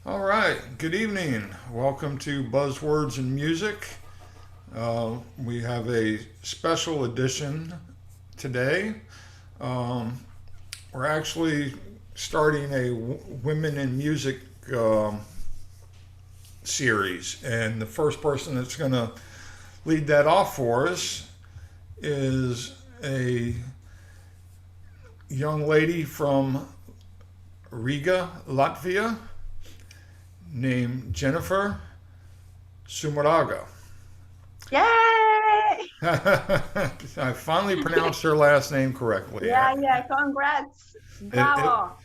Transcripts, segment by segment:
All right, good evening. Welcome to Buzzwords and Music. We have a special edition today. Um, we're actually starting a Women in Music um, series, and the first person that's going to lead that off for us is a young lady from Riga, Latvia, named Dzenifere Sumeraga. Yay! I finally pronounced her last name correctly. Yeah, congrats. It, it, Bravo.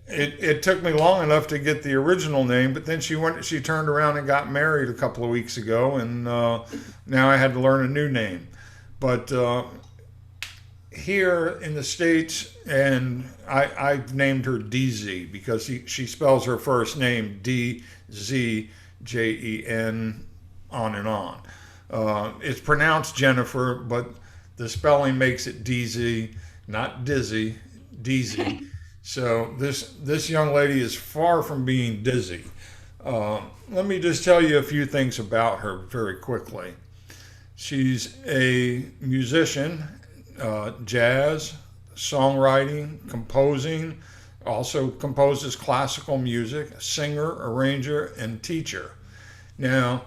it took me long enough to get the original name, but then she turned around and got married a couple of weeks ago, and now I had to learn a new name. But here in the States, and I've named her DZ because she spells her first name DZJEN, on and on. It's pronounced Jennifer, but the spelling makes it DZ, not Dizzy, DZ. So this young lady is far from being dizzy. Let me just tell you a few things about her very quickly. She's a musician, jazz, songwriting, composing, also composes classical music, singer, arranger, and teacher. Now,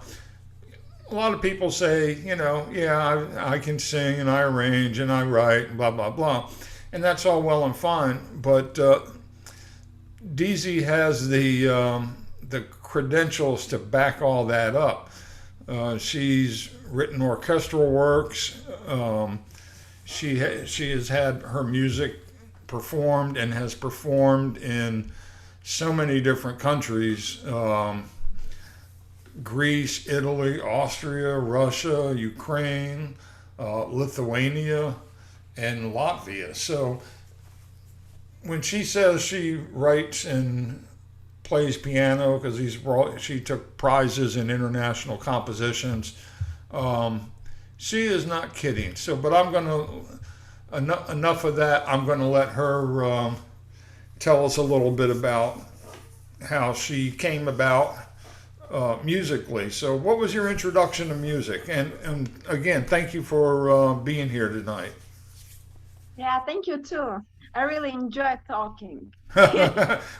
a lot of people say, yeah, I can sing and I arrange and I write, blah, blah, blah. And that's all well and fine. But DZ has the credentials to back all that up. She's written orchestral works. She has had her music performed and has performed in so many different countries. Greece, Italy, Austria, Russia, Ukraine, Lithuania, and Latvia. So when she says she writes and plays piano because she took prizes in international compositions, she is not kidding. So, but I'm going to enough of that. I'm going to let her tell us a little bit about how she came about musically. So, what was your introduction to music? And again, thank you for being here tonight. Yeah, thank you too. I really enjoy talking.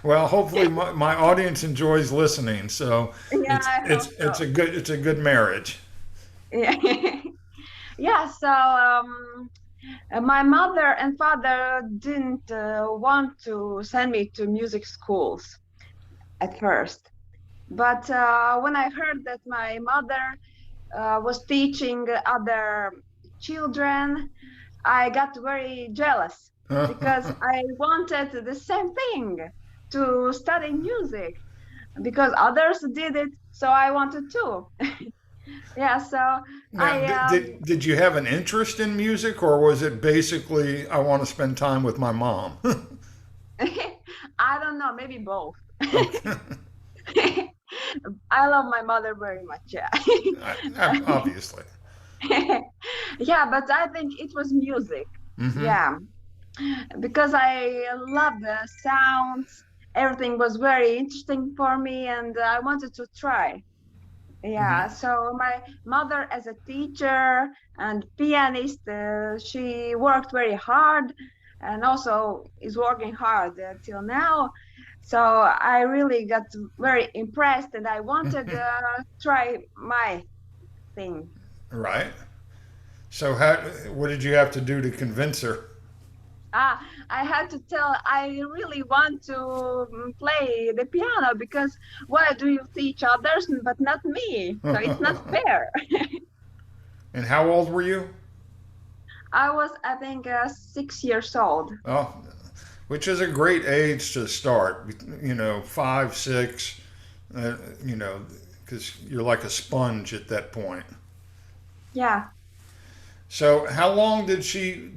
Well, hopefully my audience enjoys listening. So Yeah, I hope so. it's a good marriage. Yeah. Yeah, so my mother and father didn't want to send me to music schools at first. But when I heard that my mother was teaching other children, I got very jealous because I wanted the same thing to study music because others did it, so I wanted to. Yeah, so Now, I did you have an interest in music, or was it basically I want to spend time with my mom? I don't know, maybe both. Okay. I love my mother very much, yeah. Obviously. Yeah, but I think it was music. Hmm. Yeah, because I love the sounds. Everything was very interesting for me, and I wanted to try. Yeah, Hmm. so my mother, as a teacher and pianist, she worked very hard and also is working hard till now. So I really got very impressed, and I wanted to try my thing. Right. So, what did you have to do to convince her? I had to tell I really want to play the piano because why do you teach others but not me? So it's not fair. And how old were you? I was, I think, 6 years old. Oh, which is a great age to start. 5, 6. Uh, you know, because you're like a sponge at that point. Yeah. So, how long did she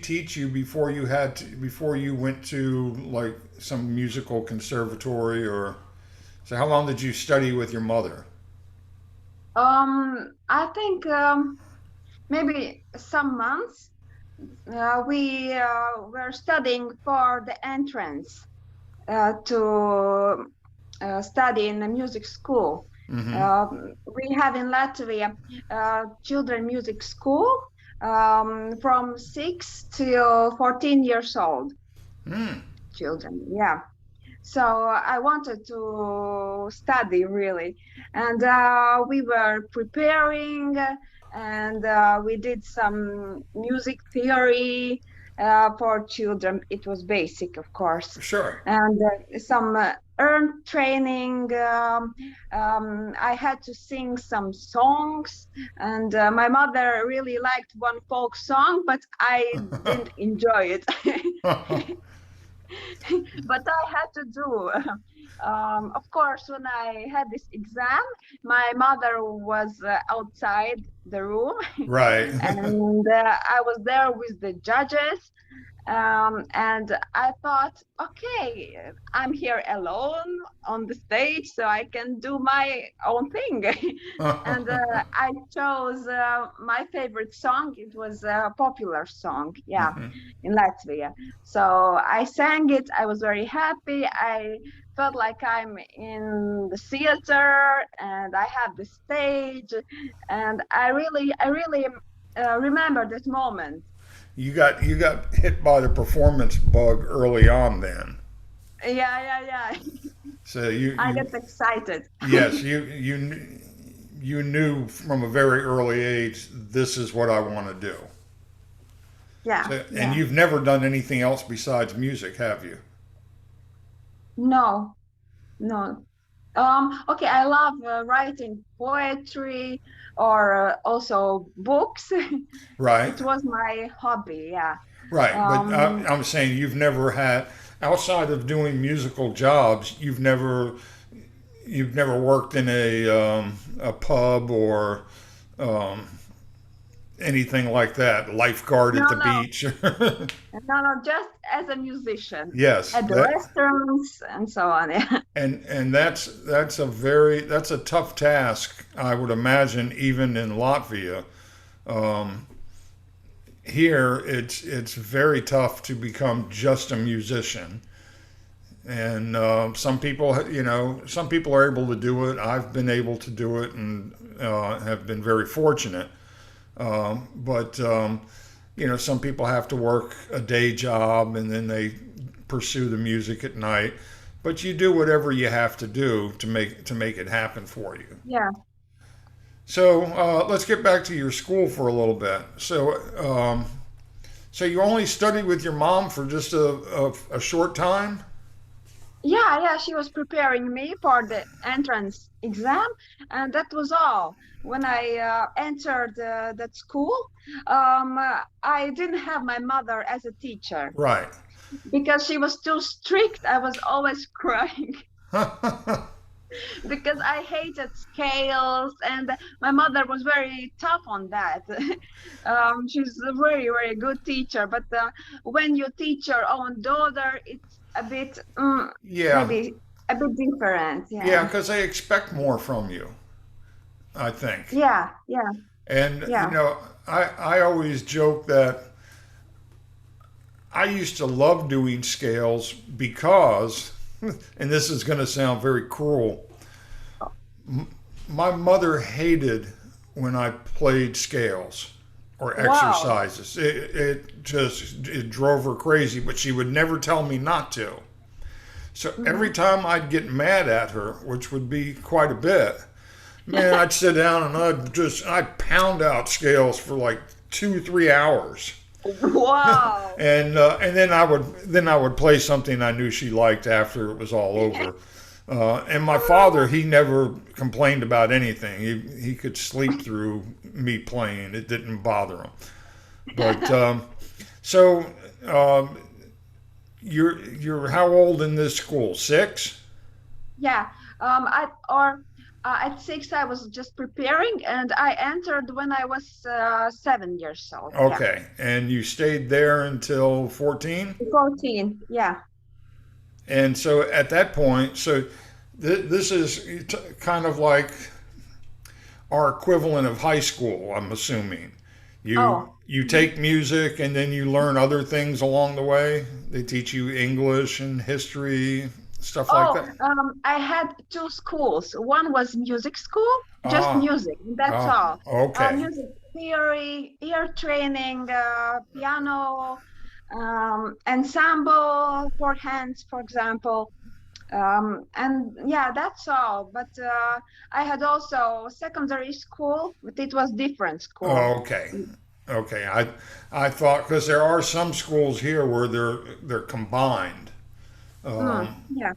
teach you before you went to like some musical conservatory or so? How long did you study with your mother? I think maybe some months. We were studying for the entrance to study in a music school. Mm-hmm. We have in Latvia children music school from 6 to 14 years old Mm. children. Yeah. So I wanted to study really, and we were preparing, and we did some music theory for children. It was basic, of course, Sure. and some earned training. I had to sing some songs, and my mother really liked one folk song, but I didn't enjoy it. But I had to do. Of course, when I had this exam, my mother was outside the room, Right. and I was there with the judges. And I thought, okay, I'm here alone on the stage, so I can do my own thing. And I chose my favorite song. It was a popular song, yeah, Mhm. in Latvia. So I sang it. I was very happy. I felt like I'm in the theater and I have the stage. And I really remember that moment. You got hit by the performance bug early on then. Yeah, yeah, yeah. So you I you get excited. yes, you knew from a very early age this is what I want to do. Yeah, So, and yeah. you've never done anything else besides music, have you? No, no. Okay, I love writing poetry or also books. Right. It was my hobby, yeah. Right. But Um, I'm saying you've never had outside of doing musical jobs, you've never worked in a pub or um, anything like that, lifeguard no, at the no, beach. no, just as a musician Yes, at the that restaurants and so on. Yeah, and that's a tough task, I would imagine, even in Latvia. Um, Here, it's very tough to become just a musician, and some people are able to do it. I've been able to do it, and have been very fortunate. But some people have to work a day job and then they pursue the music at night. But you do whatever you have to do to make it happen for you. yeah, So let's get back to your school for a little bit. So you only studied with your mom for just a short time? yeah, yeah. She was preparing me for the entrance exam, and that was all. When I entered that school, I didn't have my mother as a teacher Right. because she was too strict. I was always crying because I hated scales, and my mother was very tough on that. She's a very, very good teacher, but when you teach your own daughter, it's a bit, Yeah. maybe a bit different. Yeah, Yeah, because they expect more from you, I think. yeah, yeah, And, yeah. I always joke that I used to love doing scales because, and this is going to sound very cruel, my mother hated when I played scales or Wow. exercises. It drove her crazy, but she would never tell me not to. So every Mhm. time I'd get mad at her, which would be quite a bit, man, I'd sit down and I'd pound out scales for like 2 3 hours. Wow. And then I would play something I knew she liked after it was all over. And my father, he never complained about anything. He could sleep through me playing. It didn't bother him. But so um, you're how old in this school? 6? Yeah. At 6, I was just preparing, and I entered when I was 7 years old. Yeah. Okay, and you stayed there until 14. 14. Yeah. And so at that point, this is kind of like our equivalent of high school, I'm assuming. You Mhm. take music and then you learn other things along the way. They teach you English and history, stuff like Oh, that? I had two schools. One was music school, just Ah, music, that's ah, all. okay. Music theory, ear training, piano, ensemble for hands, for example. And yeah, that's all. But I had also secondary school, but it was different school. Oh, okay. Okay. I thought because there are some schools here where they're combined. Yeah.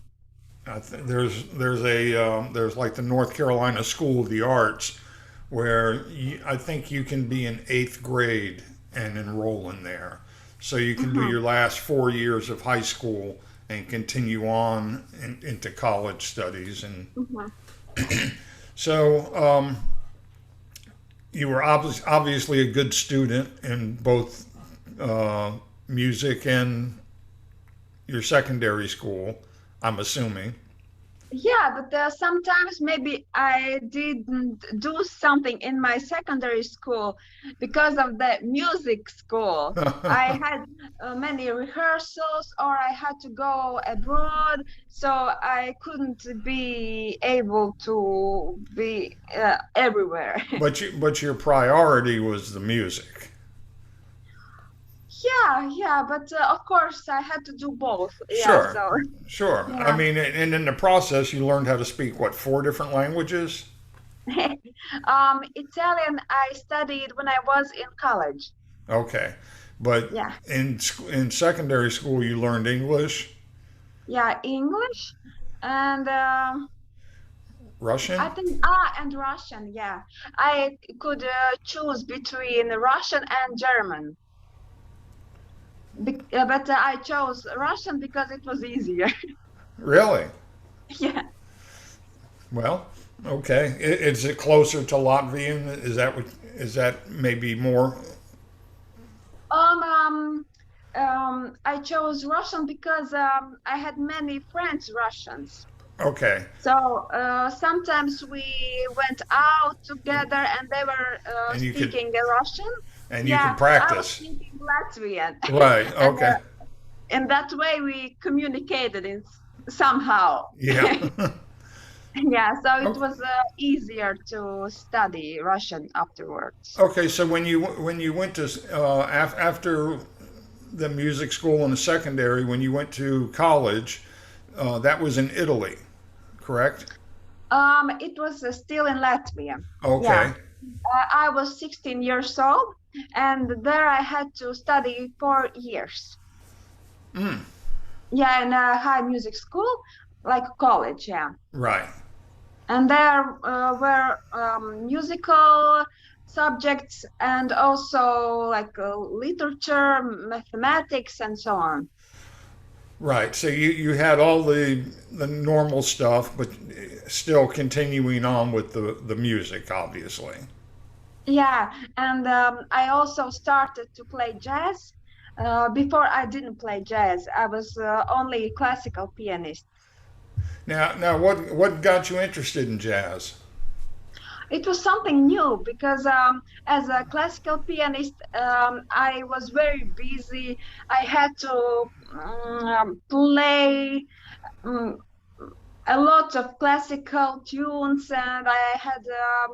There's like the North Carolina School of the Arts where I think you can be in eighth grade and enroll in there, so you can do Hmm. your last 4 years of high school and continue on into college studies. And Hmm. so you were obviously a good student in both uh, music and your secondary school, I'm assuming. Yeah, but sometimes maybe I didn't do something in my secondary school because of the music school. I had many rehearsals or I had to go abroad, so I couldn't be able to be everywhere. But your priority was the music. Yeah, yeah, but of course I had to do both. Yeah, Sure, so sure. I yeah. mean, and in the process, you learned how to speak what, four different languages? Italian I studied when I was in college. Okay, but Yeah. in secondary school, you learned English, Yeah, English and I Russian. think and Russian. Yeah, I could choose between Russian and German, but I chose Russian because it was easier. Really? Yeah. Well, okay. Is it closer to Latvian? Is that maybe more? Um, um, I chose Russian because I had many friends Russians. Okay, So sometimes we went out together and they were and speaking Russian. you Yeah, could I was practice. speaking Latvian. Right. And Okay. in that way we communicated in somehow. Yeah. Yeah, so it Okay. was easier to study Russian afterwards. Okay. So when you went to after the music school and the secondary, when you went to college, that was in Italy, correct? It was still in Latvia. Yeah, Okay. I was 16 years old, and there I had to study 4 years. Mm, Yeah, in a high music school, like college. Yeah, right. and there were musical subjects and also like literature, mathematics, and so on. Right. So you had all the normal stuff, but still continuing on with the music, obviously. Yeah, and I also started to play jazz. Before I didn't play jazz, I was only classical pianist. Now, what got you interested in jazz? It was something new because as a classical pianist, I was very busy. I had to play um, a lot of classical tunes, and I had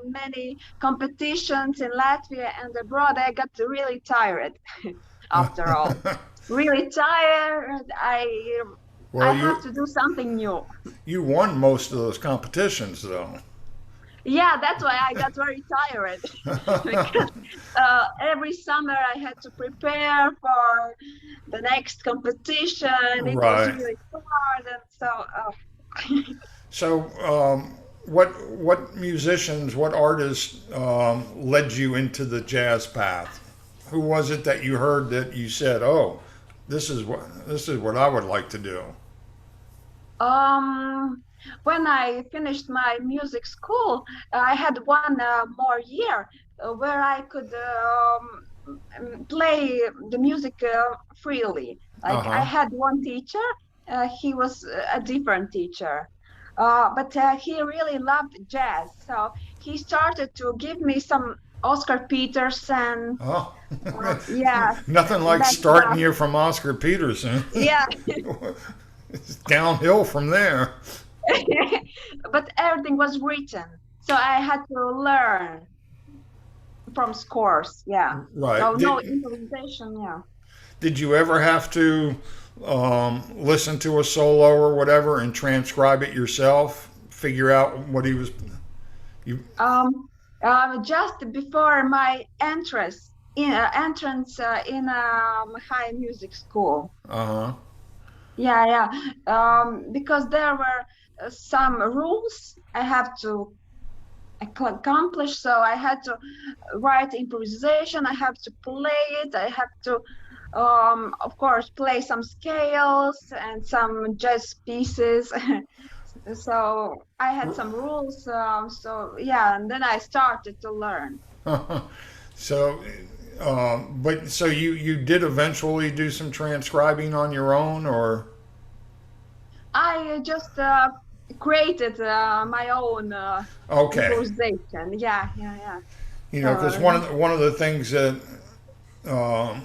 many competitions in Latvia and abroad. I got really tired after all. Really tired. I Well, have to do something new. you won most of those competitions, though. Yeah, that's why I got very tired because every summer I had to prepare for the next competition. It was Right. really hard, and so So, what musicians, what artists led you into the jazz path? Who was it that you heard that you said, "Oh, this is what I would like to do"? um, when I finished my music school, I had one more year where I could play the music freely. Uh Like I huh. had one teacher, he was a different teacher, but he really loved jazz. So he started to give me some Oscar Peterson, Oh, yeah, nothing like that starting stuff. you from Oscar Peterson. Yeah, It's downhill from there. But everything was written, so I had to learn from scores. Yeah. Right. So no improvisation. Yeah. Did you ever have to listen to a solo or whatever and transcribe it yourself? Figure out what he was. You. Just before my entrance in high music school. Uh huh. Yeah, yeah. Because there were some rules I have to accomplish. So I had to write improvisation. I have to play it. I have to, of course, play some scales and some jazz pieces. So I had some rules. So yeah, and then I started to learn. So, but so you did eventually do some transcribing on your own, or I just created my own okay, improvisation. Yeah, yeah, yeah. because So one of the things that um,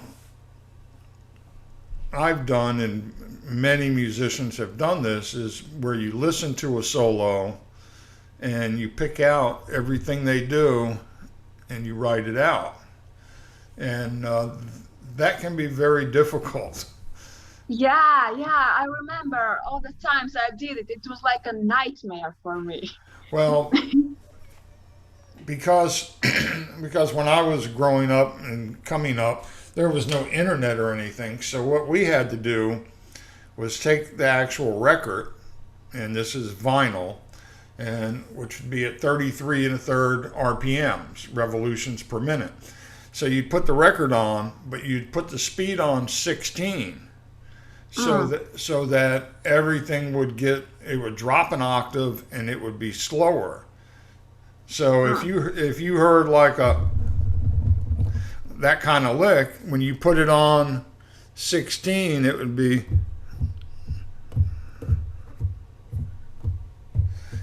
I've done, and many musicians have done this, is where you listen to a solo and you pick out everything they do and you write it out, and that can be very difficult. yeah, yeah. I remember all the times I did it. It was like a nightmare for me. Well, because because when I was growing up and coming up, there was no internet or anything. So what we had to do was take the actual record, and this is vinyl, and which would be at 33 and a third RPMs, revolutions per minute. So you'd put the record on, but you'd put the speed on 16, Mm, so that everything would drop an octave and it would be slower. So if mm. you heard like a that kind of lick, when you put it on 16, it would be,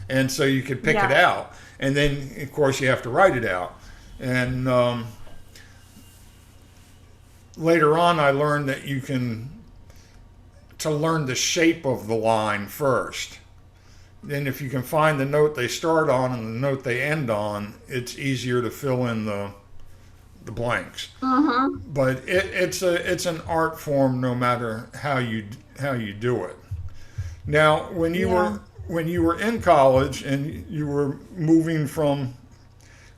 and so you could pick it Yeah, out, and then of course you have to write it out. And later on, I learned that you can to learn the shape of the line first. Then if you can find the note they start on and the note they end on, it's easier to fill in the blanks. mm-hmm. But it's an art form no matter how you do it. Now, Yeah, when you were in college and you were moving from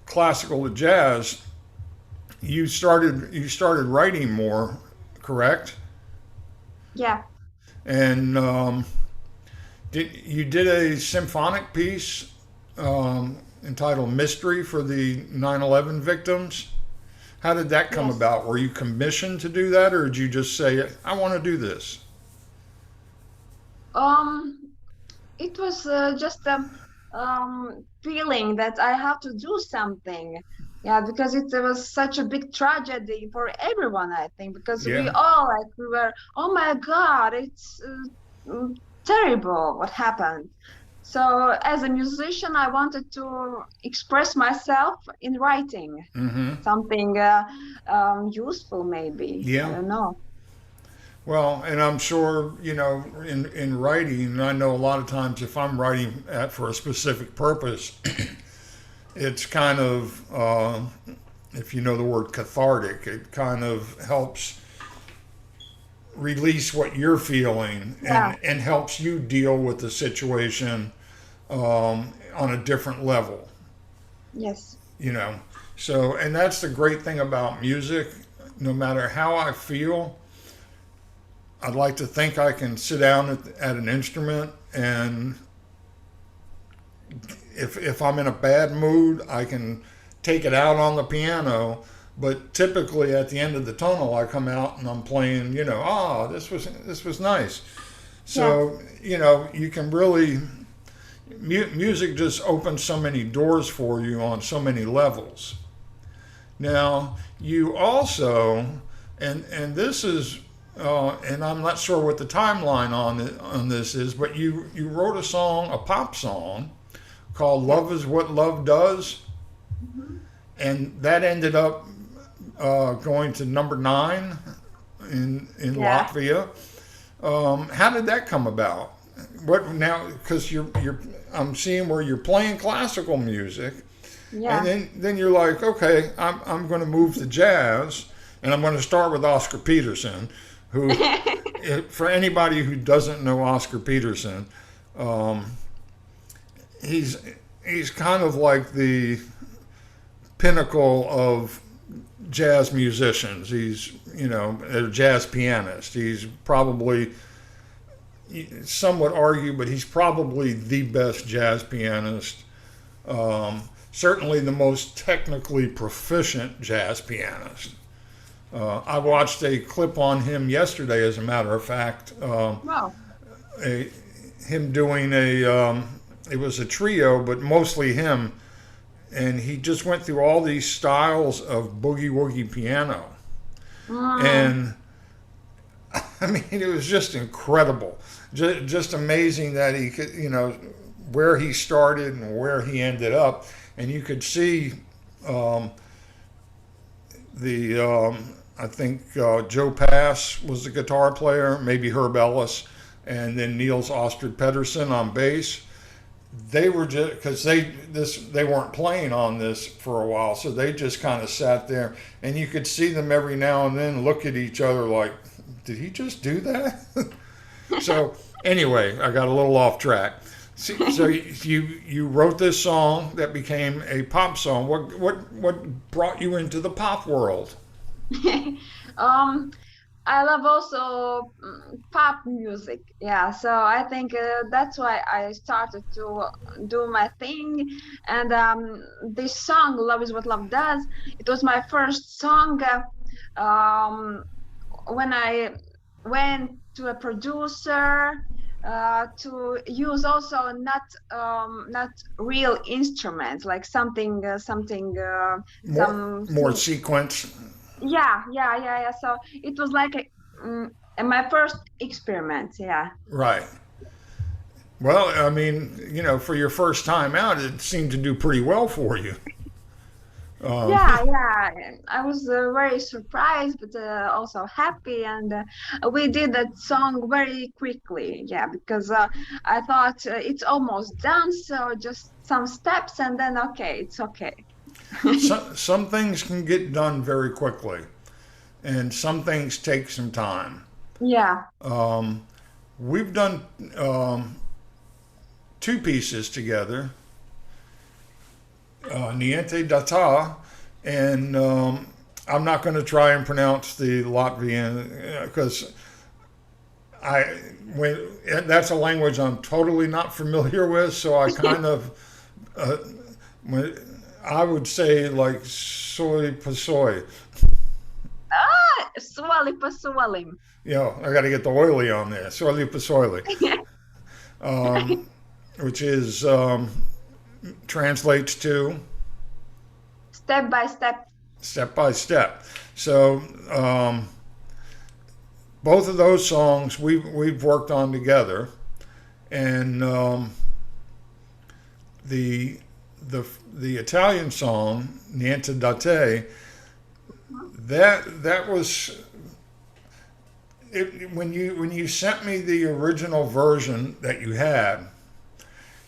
classical to jazz, you started writing more, correct? yeah. And you did a symphonic piece entitled "Mystery" for the 9/11 victims. How did that come Yes. about? Were you commissioned to do that, or did you just say, "I want to do this"? Um, it was just a feeling that I have to do something. Yeah, because it was such a big tragedy for everyone, I think, because we Yeah. all like we were, oh my God, it's terrible what happened. So as a musician, I wanted to express myself in writing Mm-hmm. something useful, maybe. I Yeah. don't know. Well, and I'm sure, in writing, I know a lot of times if I'm writing for a specific purpose, it's kind of, if you know the word cathartic, it kind of helps release what you're feeling, Yeah. and helps you deal with the situation on a different level, Yes. you know. So, and that's the great thing about music. No matter how I feel, I'd like to think I can sit down at an instrument, and if I'm in a bad mood, I can take it out on the piano. But typically, at the end of the tunnel, I come out and I'm playing. This was nice. Yeah. So you can really music just opens so many doors for you on so many levels. Now you also, and this is, and I'm not sure what the timeline on this is, but you wrote a pop song called Yeah. "Love Is What Love Does," Mhm. and that ended up going to number 9 in Yeah. Latvia. How did that come about? What now? Because I'm seeing where you're playing classical music, and Yeah. then you're like, okay, I'm going to move to jazz, and I'm going to start with Oscar Peterson, who, for anybody who doesn't know Oscar Peterson, um, he's he's kind of like the pinnacle of jazz musicians. He's, a jazz pianist. He's probably, some would argue, but he's probably the best jazz pianist. Certainly the most technically proficient jazz pianist. I watched a clip on him yesterday, as a matter of fact. Wow. A, him doing it was a trio, but mostly him. And he just went through all these styles of boogie woogie piano. Mm, And I mean, it was just incredible. Just amazing that he could, where he started and where he ended up. And you could see um, I think Joe Pass was the guitar player, maybe Herb Ellis, and then Niels Ostrid Pedersen on bass. They were just, because they weren't playing on this for a while, so they just kind of sat there, and you could see them every now and then look at each other like, did he just do that? So anyway, I got a little off track. So you wrote this song that became a pop song. What brought you into the pop world? um, I love also pop music. Yeah, so I think that's why I started to do my thing. And this song, "Love Is What Love Does," it was my first song when I went to a producer to use also not real instruments, like More some more sequence, yeah. So it was like mm, my first experiment. Yeah. right? Well, I mean, for your first time out, it seemed to do pretty well for you. Um, Yeah. I was very surprised, but also happy, and we did that song very quickly. Yeah, because I thought it's almost done, so just some steps, and then okay, it's okay. some things can get done very quickly, and some things take some time. Yeah. Um, we've done two pieces together, Niente Data, and I'm not going to try and pronounce the Latvian because I when that's a language I'm totally not familiar with, so I kind of uh, when, I would say like soy pasoy. Ah, suoli pa suolim. I got to get the oily on there, soy pasoy, which is translates to Step by step. step by step. So both of those songs we've worked on together, and the the Italian song Niente da te, that was when you sent me the original version that you had.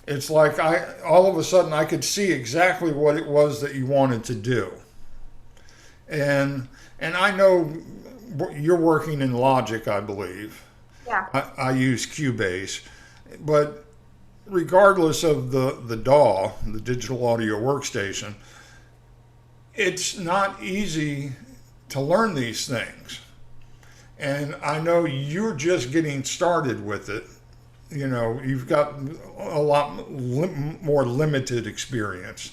It's like I all of a sudden I could see exactly what it was that you wanted to do, and I know you're working in Logic, I believe. Yeah. I use Cubase, but regardless of the DAW, the digital audio workstation, it's not easy to learn these things. And I know you're just getting started with it. You've got a lot more limited experience,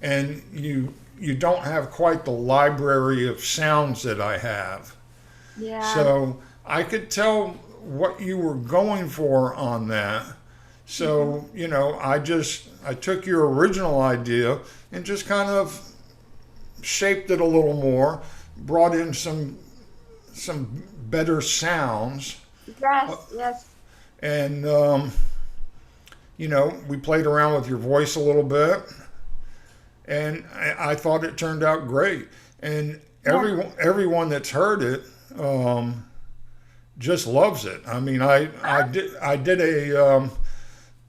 and you don't have quite the library of sounds that I have. Yeah. So I could tell what you were going for on that. Hmm. So, I took your original idea and just kind of shaped it a little more, brought in some better sounds, Yes. and we played around with your voice a little bit, and I thought it turned out great. And Yeah. everyone that's heard it, just loves it. I mean, I did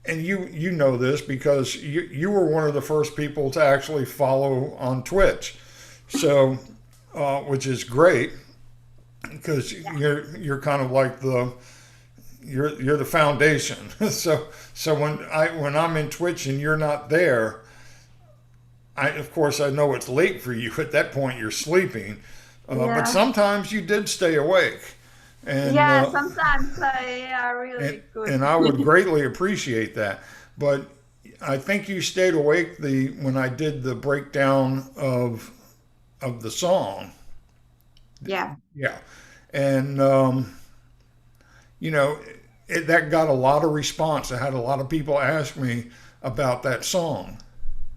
and you know this because you were one of the first people to actually follow on Twitch, so which is great because you're kind of like you're the foundation. So when I'm in Twitch and you're not there, of course I know it's late for you at that point. You're sleeping, but Yeah. sometimes you did stay awake, and Yeah, sometimes I and really good. and I would greatly appreciate that. But I think you stayed awake the when I did the breakdown of the song. Yeah. Yeah, and you know that got a lot of response. I had a lot of people ask me about that song.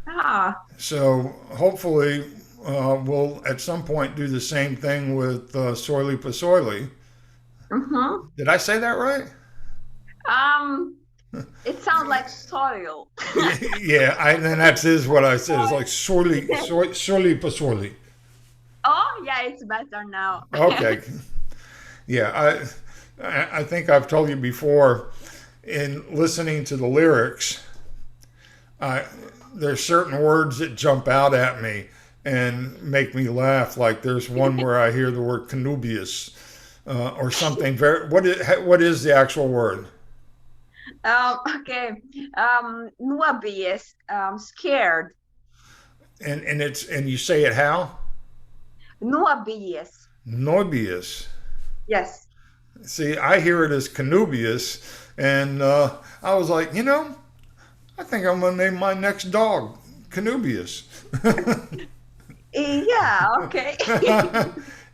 Ah. So hopefully we'll at some point do the same thing with Soily Pasoily. Mm-hmm. Did I say that right? Um, it sounds like soil. Yeah, and that's is what I said. It's like Soily Pasoily. Oh, yeah, it's better now. Okay. Yeah, I think I've told you before in listening to the lyrics, I there's certain words that jump out at me and make me laugh. Like there's one where I hear the word connubious or something. Very what is the actual word? Okay. Nobies, scared. And you say it how? Nobies. Noibius. Yes. See, I hear it as connubious, and I was like, I think I'm gonna name my next dog Canubius. Yeah, okay.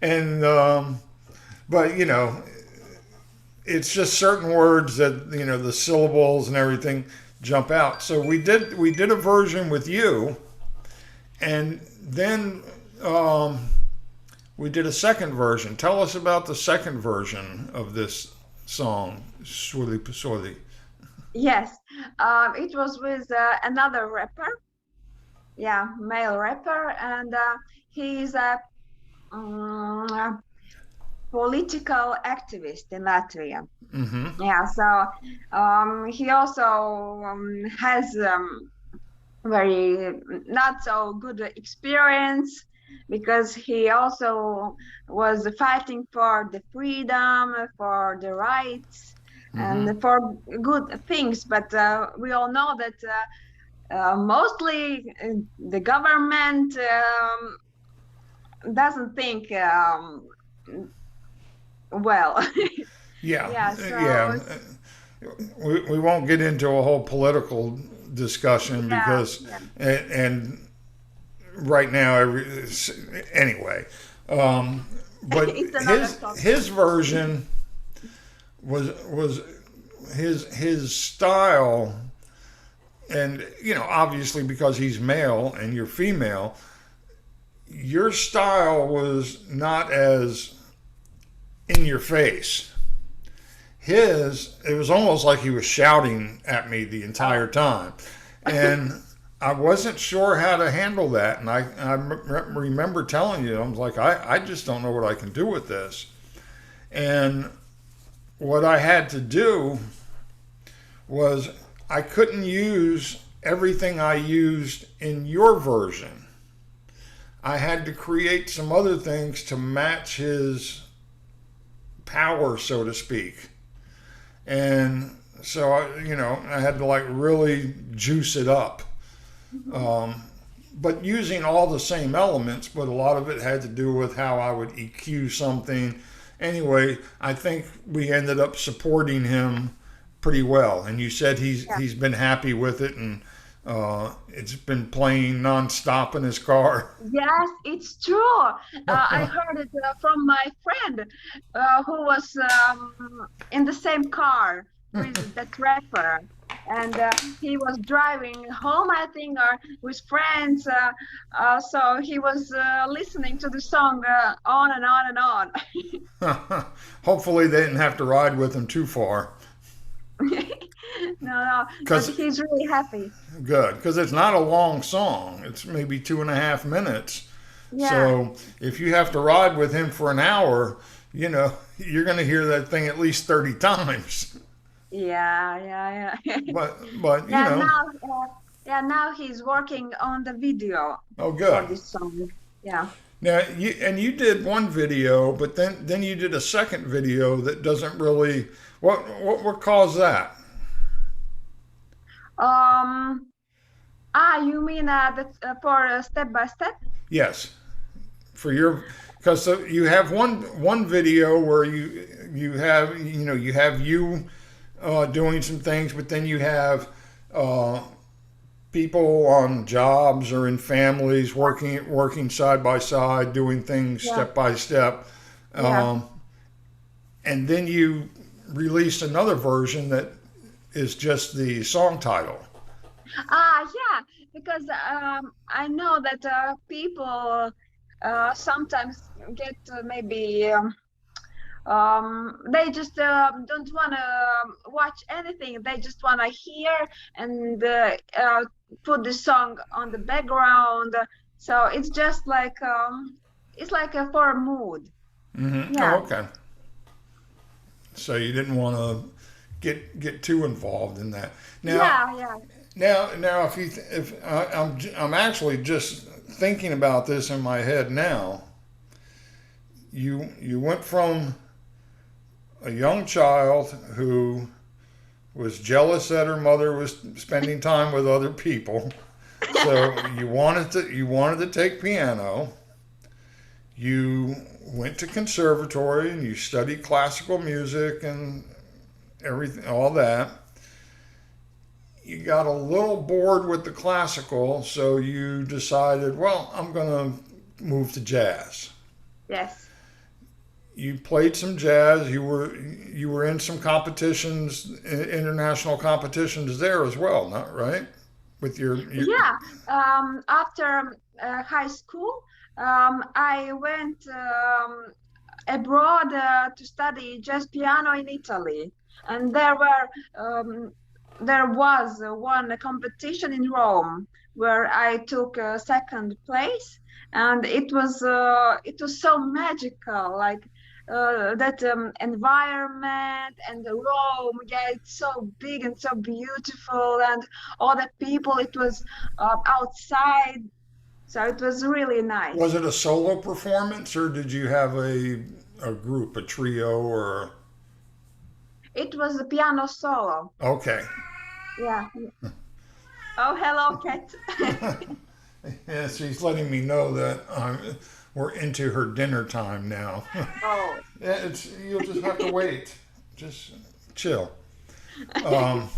And but it's just certain words that the syllables and everything jump out. So we did a version with you, and then we did a second version. Tell us about the second version of this song, Swirly Paswirly. Yes. It was with another rapper. Yeah, male rapper, and he's a political activist in Latvia. Mm-hmm. Yeah, so he also has very not so good experience because he also was fighting for the freedom, for the rights, Mm-hmm. and for good things. But we all know that mostly the government doesn't think well. Yeah, Yeah, so yeah. We won't get into a whole political discussion yeah, because yeah. and right now anyway. But It's another his topic. his version was his style, and obviously because he's male and you're female, your style was not as in your face. It was almost like he was shouting at me the entire Oh. time. And I wasn't sure how to handle that. And I remember telling you, I was like, I just don't know what I can do with this. And what I had to do was I couldn't use everything I used in your version. I had to create some other things to match his power, so to speak. And so I had to like really juice it up. Mhm. Um, but using all the same elements, but a lot of it had to do with how I would EQ something. Anyway, I think we ended up supporting him pretty well. And you said Yeah. he's been happy with it, and it's been playing nonstop in his car. Yes, it's true. I heard it from my friend who was in the same car with that rapper. And he was driving home, I think, or with friends. So he was listening to the song on and on and on. Hopefully, they didn't have to ride with him too far. No, but Because he's really happy. Good, because it's not a long song. It's maybe 2.5 minutes. Yeah. So if you have to ride with him for an hour, you're going to hear that thing at least 30 times. Yeah, yeah, yeah. But Yeah, yeah, now he's working on the video oh, for good. this song. Yeah. Now you did one video, but then you did a second video that doesn't really. What caused that? Um, you mean that for step by step? Yes, for your because you have one video where you have doing some things, but then you have uh, people on jobs or in families working side by side, doing things Yeah, step by step, yeah. um, and then you released another version that is just the song title. Yeah, because I know that people sometimes get maybe they just don't want to watch anything. They just want to hear and put the song on the background. So it's like a for a mood. Oh, Yeah, okay. So you didn't want to get too involved in that. Now, yeah, yeah. now, if I'm actually just thinking about this in my head now. You went from a young child who was jealous that her mother was spending time with other people. So you wanted to take piano. You went to conservatory and you studied classical music and everything, all that. You got a little bored with the classical, so you decided, well, I'm going to move to jazz. Yes. You played some jazz. You were in some competitions, international competitions there as well, not right? With your Yeah. After high school, I went abroad to study jazz piano in Italy, and there was one competition in Rome where I took second place, and it was so magical, like that environment and the Rome. Yeah, it's so big and so beautiful, and all the people. It was outside, so it was really was nice. it a solo performance or did you have a group, a trio, or It was a piano solo. okay? Yeah. Oh, hello, cat. Yeah, she's letting me know that we're into her dinner time now. Oh. Yeah, you'll just have to wait. Just chill. Um,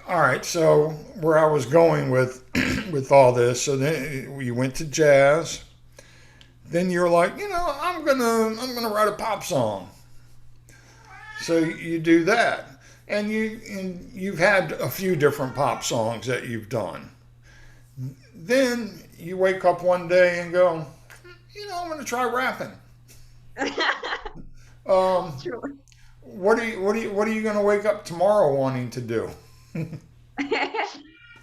all right. So where I was going with with all this, so then you went to jazz. Then you're like, I'm gonna write a pop song. So you do that, and you've had a few different pop songs that you've done. Then you wake up one day and go, I'm gonna try rapping. Um, True. what are you gonna wake up tomorrow wanting to do?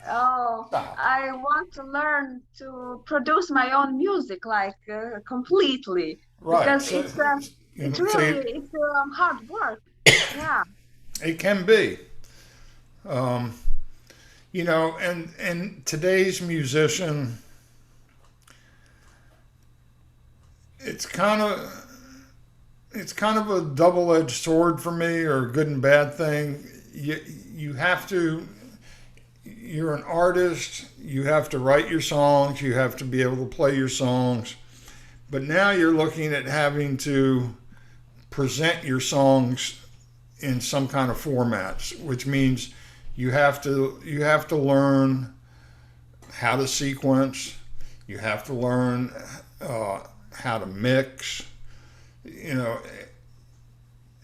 Oh, Stop. I want to learn to produce my own music, like completely, Right. because So it's so really it's hard work. Yeah. it can be. Um, and today's musician, it's kind of it's kind of a double-edged sword for me, or a good and bad thing. You have to. You're an artist. You have to write your songs. You have to be able to play your songs. But now you're looking at having to present your songs in some kind of formats, which means you have to learn how to sequence. You have to learn how to mix. You know,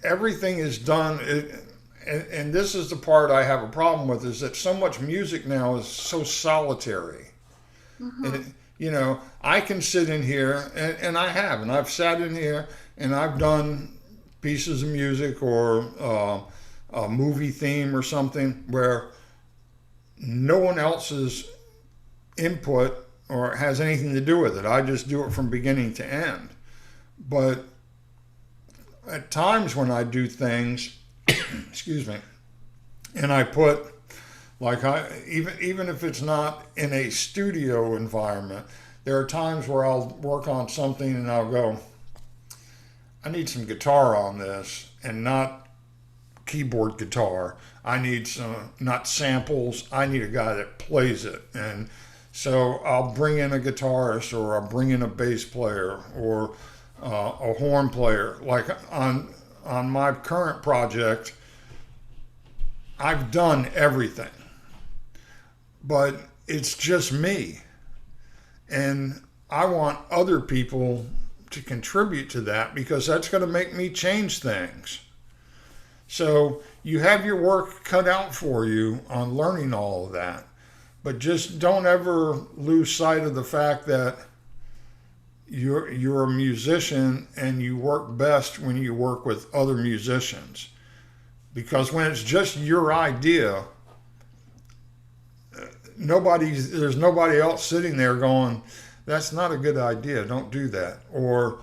everything is done. And this is the part I have a problem with, is that so much music now is so solitary. Hmm. I can sit in here, and I have, and I've sat in here, and I've done pieces of music or a movie theme or something where no one else's input or has anything to do with it. I just do it from beginning to end. But at times when I do things, excuse me, and I put like even if it's not in a studio environment, there are times where I'll work on something and I'll go, I need some guitar on this and not keyboard guitar. I need some, not samples. I need a guy that plays it. And so I'll bring in a guitarist or I'll bring in a bass player or a horn player. Like on my current project, I've done everything, but it's just me. And I want other people to contribute to that because that's going to make me change things. So you have your work cut out for you on learning all of that, but just don't ever lose sight of the fact that you're a musician and you work best when you work with other musicians. Because when it's just your idea, there's nobody else sitting there going, that's not a good idea, don't do that. Or,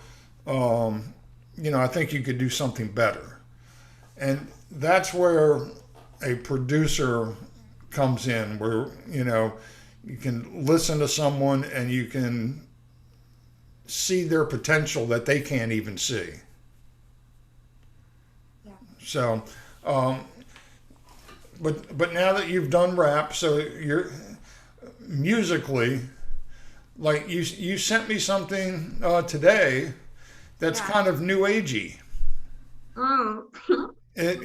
I think you could do something better. And that's where a producer comes in, where, you can listen to someone and you can see their potential that they can't even see. Yeah. So, but now that you've done rap, so you're musically, like you sent me something today that's Yeah. kind of new agey. Mm. It,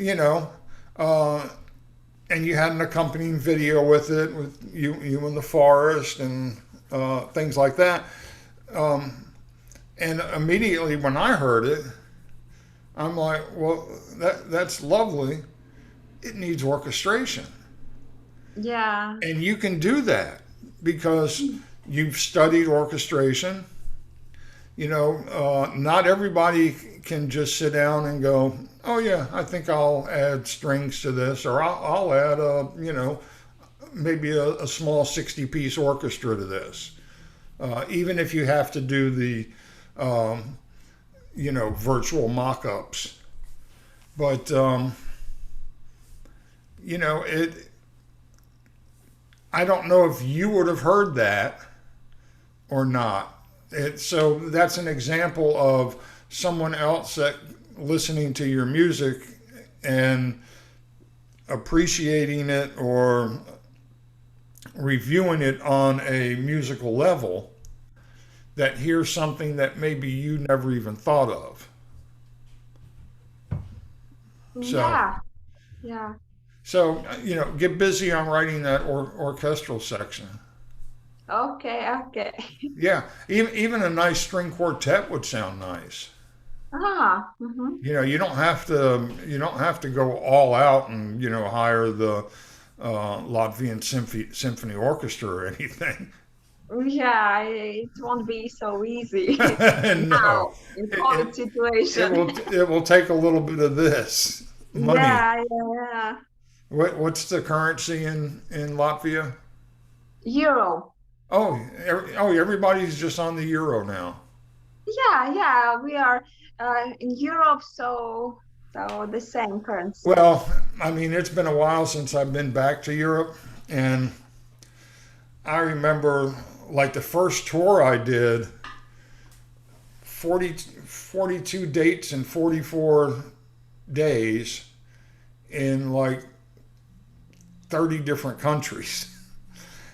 and you had an accompanying video with it, with you in the forest and things like that. And immediately when I heard it, I'm like, well, that's lovely. It needs orchestration. Yeah. And you can do that because you've studied orchestration. Not everybody can just sit down and go, oh yeah, I think I'll add strings to this, or I'll add maybe a small 60-piece orchestra to this. Even if you have to do the, virtual mock-ups. But, I don't know if you would have heard that or not. So that's an example of someone else that listening to your music and appreciating it or reviewing it on a musical level that hears something that maybe you never even thought of. So, Yeah. Yeah. so get busy on writing that orchestral section. Okay. Okay. Yeah, even a nice string quartet would sound nice. Ah. Mm-hmm. You don't have to go all out and hire the Latvian symphony orchestra or anything. Yeah, it won't be so easy No, now in it, COVID it situation. will take a little bit of this money. Yeah, yeah. What's the currency in Latvia? Euro. Everybody's just on the euro now. Yeah, yeah. We are in Europe, so the same currency. Well, I mean, it's been a while since I've been back to Europe, and I remember like the first tour I did, 42 dates in 44 days in like 30 different countries.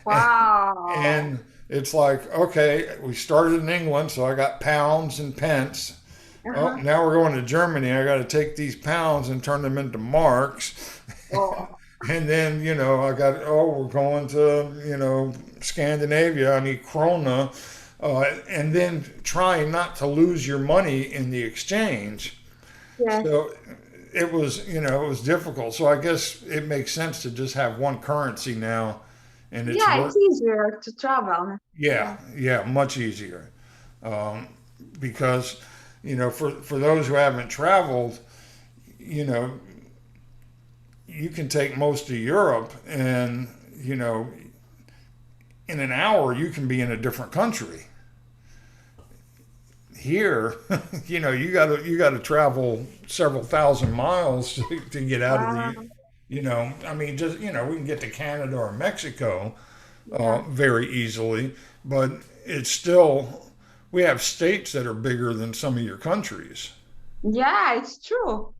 Wow. And it's like, okay, we started in England, so I got pounds and pence. Oh, Uh-huh. now we're going to Germany. I got to take these pounds and turn them into marks. Oh, And then, we're going to, Scandinavia. I need krona. And then trying not to lose your money in the exchange. yes. So it was difficult. So I guess it makes sense to just have one currency now. And it's Yeah, work. it's easier to travel. Yeah, Yeah. yeah, much easier. Because, for those who haven't traveled, you know, you can take most of Europe and, in an hour you can be in a different country. here, you gotta travel several thousand miles to get out of the, Wow. I mean, just we can get to Canada or Mexico Yeah. very easily, but it's still we have states that are bigger than some of your countries. Yeah, it's true.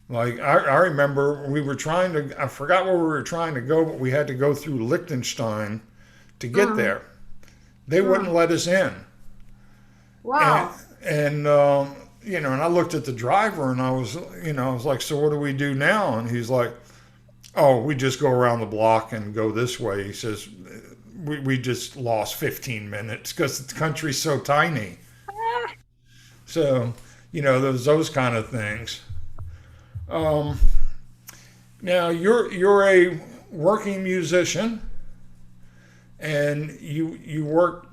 Like I remember we were trying to, I forgot where we were trying to go, but we had to go through Liechtenstein to get Mm, there. They wouldn't mm. let us in, and Wow. and I looked at the driver and I was like, so what do we do now? And he's like, oh, we just go around the block and go this way. He says, we just lost 15 minutes because the country's so tiny. Ah, So, those kind of things. Um, Now you're a working musician, and you work.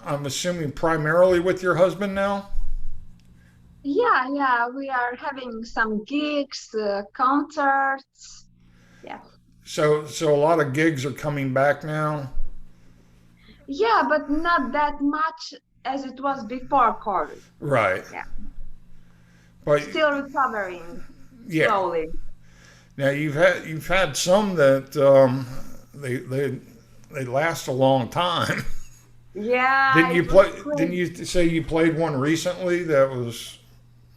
I'm assuming primarily with your husband now. yeah, yeah. We are having some gigs, concerts. Yeah. So a lot of gigs are coming back now. Yeah, but not that much as it was before COVID. Right. Yeah. But Still recovering yeah. slowly. Now you've had some that they they they last a long time. Yeah, Didn't you it was play? Didn't great. you say you played one recently that was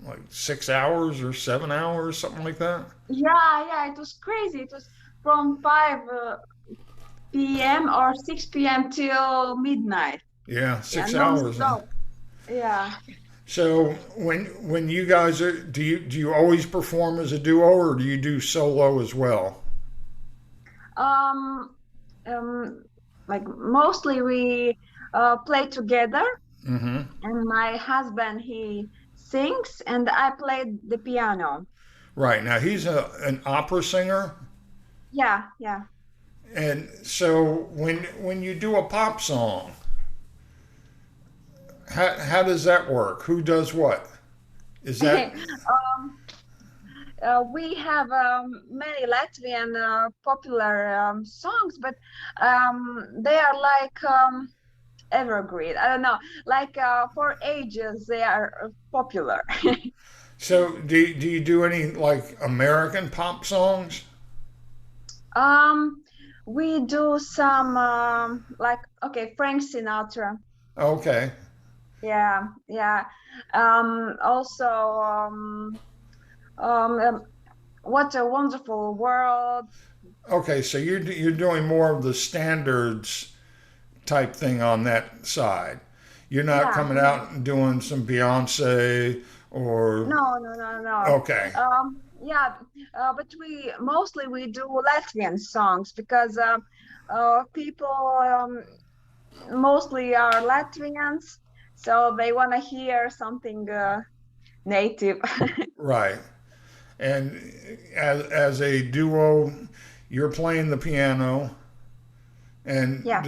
like 6 hours or 7 hours, something like that? Yeah, yeah, it was crazy. It was from 5 p.m. or 6 p.m. till midnight. Yeah, Yeah, 6 hours. non-stop. Yeah. So when you guys are, do you always perform as a duo or do you do solo as well? Um, um, like mostly we play together, Mm-hmm. and my husband he sings, and I play the piano. Right. Now he's an opera singer, Yeah, yeah. and so when you do a pop song, how does that work? Who does what? Is that um, we have many Latvian popular songs, but they are like evergreen. I don't know, like for ages they are popular. so? Do you do any like American pop songs? Um, we do some like okay, Frank Sinatra. Okay. Yeah, yeah. Also, What a Wonderful World. Okay. So you're doing more of the standards type thing on that side. You're not Yeah, coming yeah. out and doing some Beyonce or No, no, no, no. okay, Yeah, but we mostly we do Latvian songs because people mostly are Latvians, so they want to hear something native. right. And as a duo, you're playing the piano, and Yeah.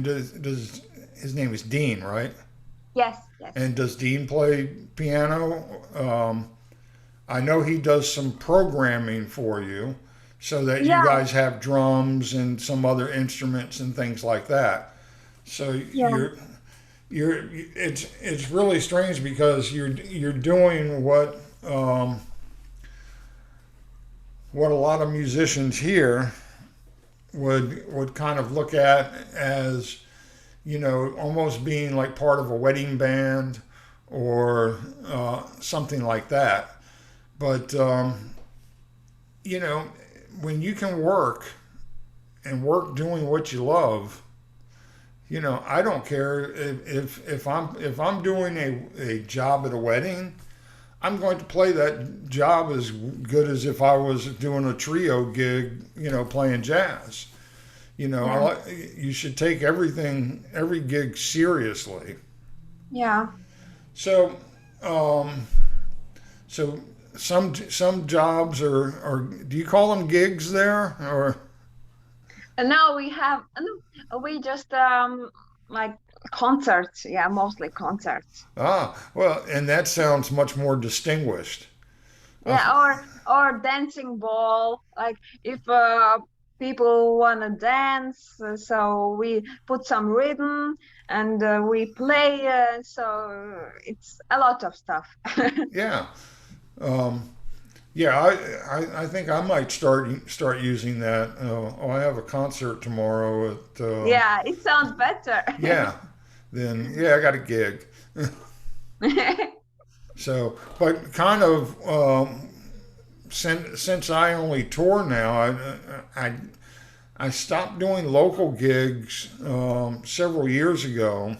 does his name is Dean, right? Yes, yes. And does Dean play piano? I know he does some programming for you, so that you Yeah, guys have drums and some other instruments and things like that. So yeah, it's really strange because you're doing what a lot of musicians here would kind of look at as almost being like part of a wedding band or something like that. But you know when you can work and work doing what you love, I don't care if I'm doing a job at a wedding. I'm going to play that job as good as if I was doing a trio gig, playing jazz. yeah, You should take every gig seriously. yeah. So, um, so some jobs are do you call them gigs there or And now we have, no, we just like concerts. Yeah, mostly concerts. well, and that sounds much more distinguished. Uh, Yeah, or dancing ball. Like if people want to dance, so we put some rhythm and we play. So it's a lot of stuff. Yeah. Um, yeah, I think I might start using that. Oh, I have a concert tomorrow at Yeah, it sounds better. yeah. Then yeah, I got a gig. So, but kind of since I only tour now, I I stopped doing local gigs several years ago,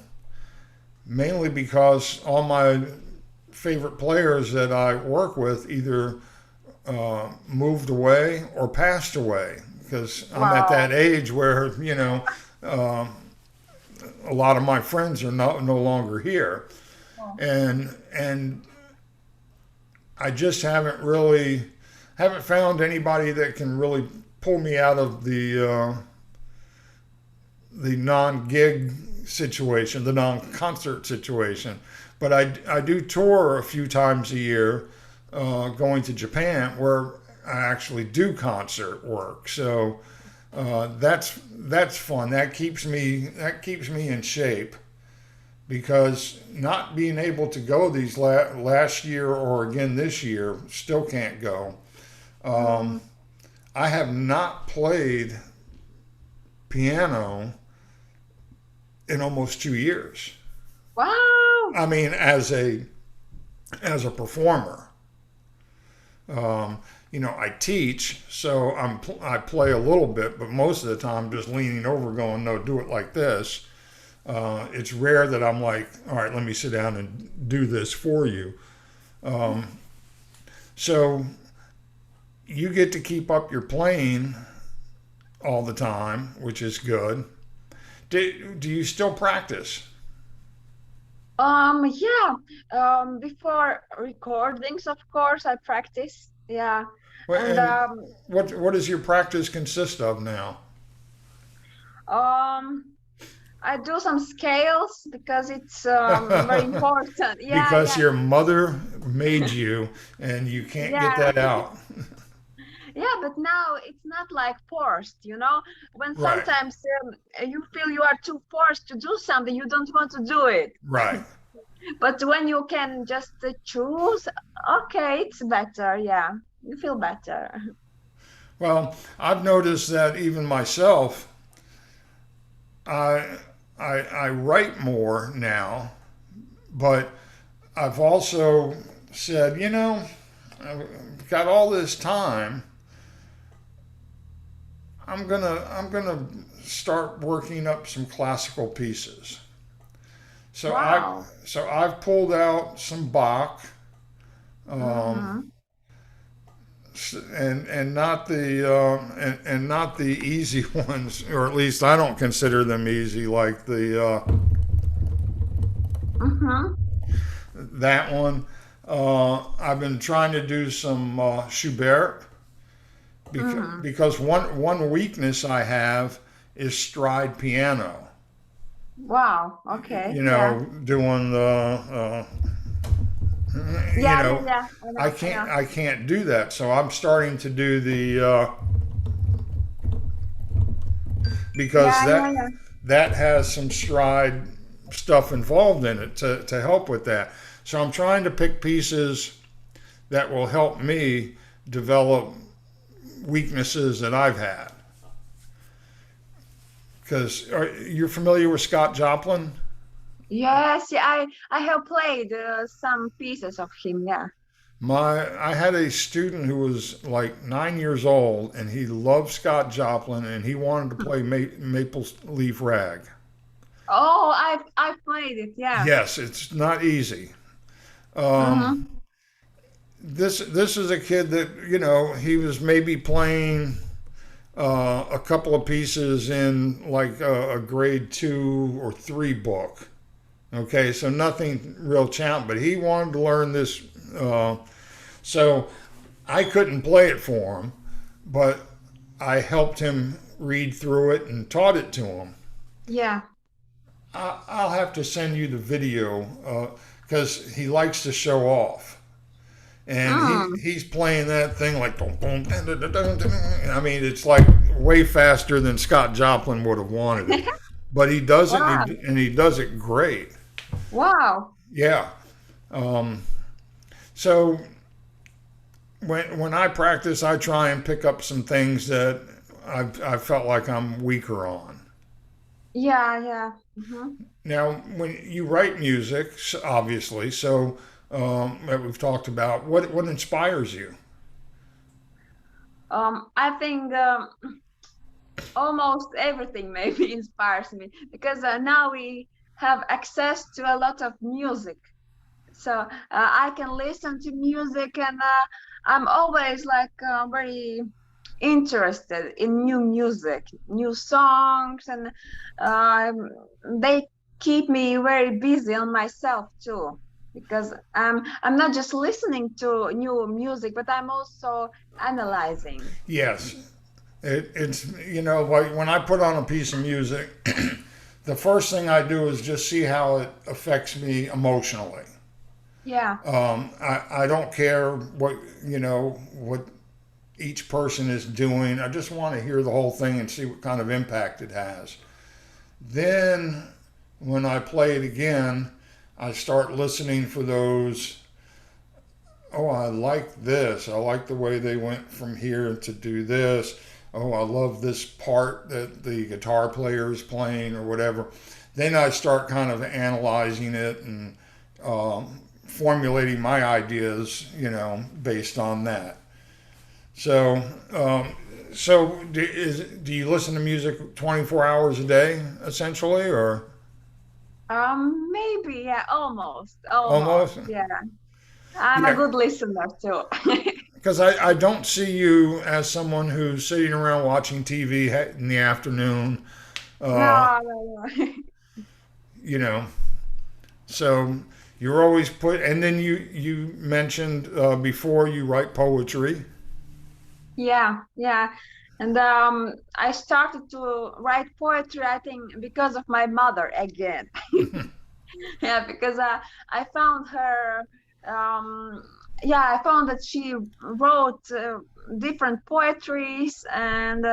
mainly because all my favorite players that I work with either moved away or passed away. Because I'm at that Wow. age where uh, a lot of my friends are no longer here, and I just haven't found anybody that can really pull me out of the non-gig situation, the non-concert situation. But I do tour a few times a year, going to Japan where I actually do concert work. So that's fun. That keeps me in shape because not being able to go these last year or again this year, still can't go. Um, Mm. I have not played piano in almost 2 years. Wow. I mean, as a performer, um, I teach, so I play a little bit, but most of the time I'm just leaning over, going, "No, do it like this." It's rare that I'm like, "All right, let me sit down and do this for you." Um, so you get to keep up your playing all the time, which is good. Do you still practice? Yeah. Before recordings, of course, I practice. Yeah. And And what does your practice consist of now? um, I do some scales because it's very important. Yeah, Because yeah, your mother made you and you can't get yeah. that out. Yeah, but now it's not like forced. When Right, sometimes you feel you are too forced to do something, you don't want to do it. right. But when you can just choose, okay, it's better. Yeah, you feel better. Well, I've noticed that even myself, I, I write more now, but I've also said, I've got all this time. I'm gonna start working up some classical pieces. So I Wow. so I've pulled out some Bach, um, Mm-hmm. and not and not the easy ones, or at least I don't consider them easy, like the Mm-hmm. that one. I've been trying to do some Schubert Mm-hmm. because one weakness I have is stride piano. Wow. Okay. Yeah. Doing the you Yeah, yeah, know, yeah. I I know. I can't know. I can't do that. So I'm starting to do the because Yeah, yeah, yeah. that has some stride stuff involved in it to help with that. So I'm trying to pick pieces that will help me develop weaknesses that I've had. Because you're familiar with Scott Joplin? Yes, yeah. I have played some pieces of him. Yeah. I had a student who was like 9 years old, and he loved Scott Joplin, and he wanted to play Maple Leaf Rag. Oh, I've played it. Yeah. Yes, it's not easy. Um, Mm-hmm. this is a kid that he was maybe playing a couple of pieces in like a grade 2 or 3 book. Okay, so nothing real challenge, but he wanted to learn this. So I couldn't play it for him, but I helped him read through it and taught it to him. Yeah. I'll have to send you the video because he likes to show off. and Mm. he's playing that thing like dun, dun, dun, dun, dun, dun, dun. I mean, it's like way faster than Scott Joplin would have wanted it, but he does it, Wow. and he does it great. Wow. Yeah. Um, so when I practice, I try and pick up some things that I felt like I'm weaker on. Yeah, yeah. Hmm. Now, when you write music, obviously, so that we've talked about, what inspires you? I think almost everything maybe inspires me because now we have access to a lot of music. So I can listen to music, and I'm always like very interested in new music, new songs, and um, they keep me very busy on myself too. Because I'm not just listening to new music, but I'm also analyzing. Yes, it's like when I put on a piece of music, the first thing I do is just see how it affects me emotionally. Yeah, I don't care what each person is doing. I just want to hear the whole thing and see what kind of impact it has. Then, when I play it again, I start listening for those. Oh, I like this. I like the way they went from here to do this. Oh, I love this part that the guitar player is playing or whatever. Then I start kind of analyzing it and formulating my ideas, based on that. So, do you listen to music 24 hours a day, essentially, or maybe, yeah, almost, almost? yeah. I'm a Yeah, good listener too. because I don't see you as someone who's sitting around watching TV in the afternoon, uh, No, no, no. you know. So you're always and then you mentioned before you write poetry. Yeah, yeah. And I started to write poetry, I think, because of my mother again. Yeah, because I found her, um, yeah, I found that she wrote different poetries, and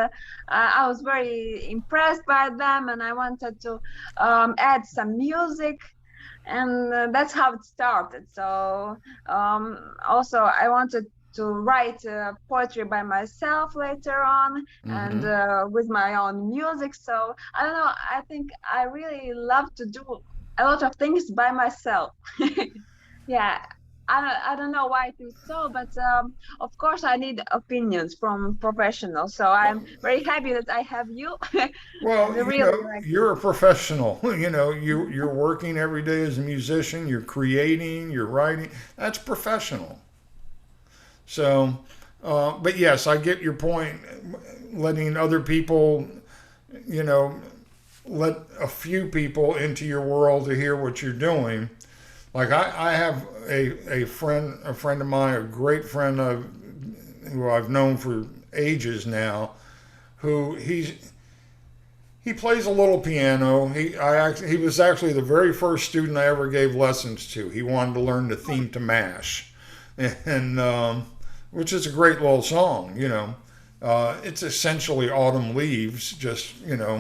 I was very impressed by them, and I wanted to add some music, and that's how it started. So also I wanted to write poetry by myself later on, and Hmm. with my own music. So I don't know, I think I really love to do a lot of things by myself. Yeah, I don't know why it is so, but of course I need opinions from professionals. So I'm very happy that I have you, and Well, really like. you're a professional. You're working every day as a musician. You're creating. You're writing. That's professional. So, but yes, I get your point. Letting other people, you know, let a few people into your world to hear what you're doing. Like I have a friend of mine, a great friend who I've known for ages now, who he plays a little piano. He was actually the very first student I ever gave lessons to. He wanted to learn the theme to MASH, and which is a great little song. It's essentially Autumn Leaves, just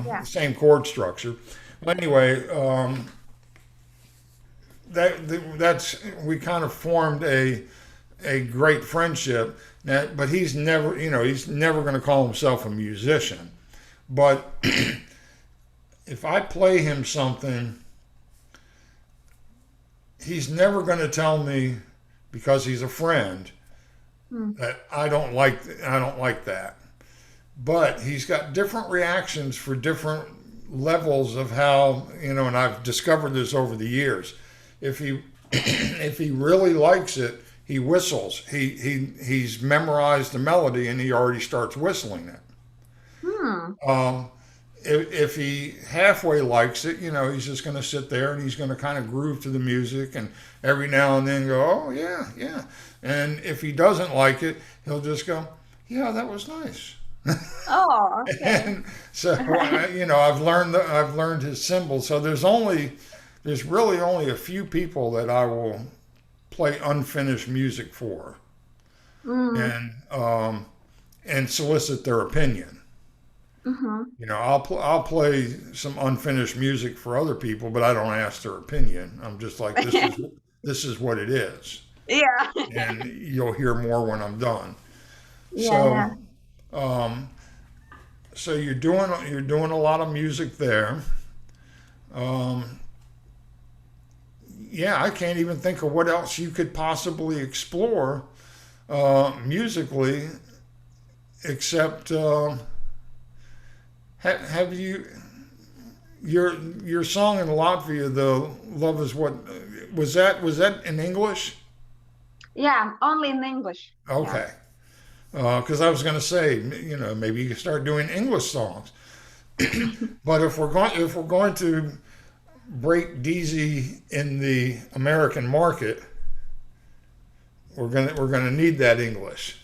Yeah. same chord structure. But anyway, that's we kind of formed a great friendship. But he's never going to call himself a musician. But if I play him something, he's never going to tell me because he's a friend Hmm. that I don't like that. But he's got different reactions for different levels of how, and I've discovered this over the years. If he if he really likes it, he whistles. He's memorized the melody and he already starts whistling it. Hmm. Um, if he halfway likes it, he's just going to sit there and he's going to kind of groove to the music and every now and then go, oh, yeah, yeah. And if he doesn't like it, he'll just go, yeah, that was nice. Oh, okay. And so, I've learned his symbols. So there's really only a few people that I will play unfinished music for Mm, and solicit their opinion. mm-hmm. I'll play some unfinished music for other people, but I don't ask their opinion. I'm just like, this is what it is, Yeah. and you'll hear more when I'm done. Yeah, So, yeah. um, so you're doing a lot of music there. Um, yeah, I can't even think of what else you could possibly explore musically, except have you your song in Latvia, the "Love Is What" was that in English? Yeah, only in English. Yeah. Okay, because I was going to say, maybe you could start doing English songs. But if we're going to break DZ in the American market, we're gonna need that English.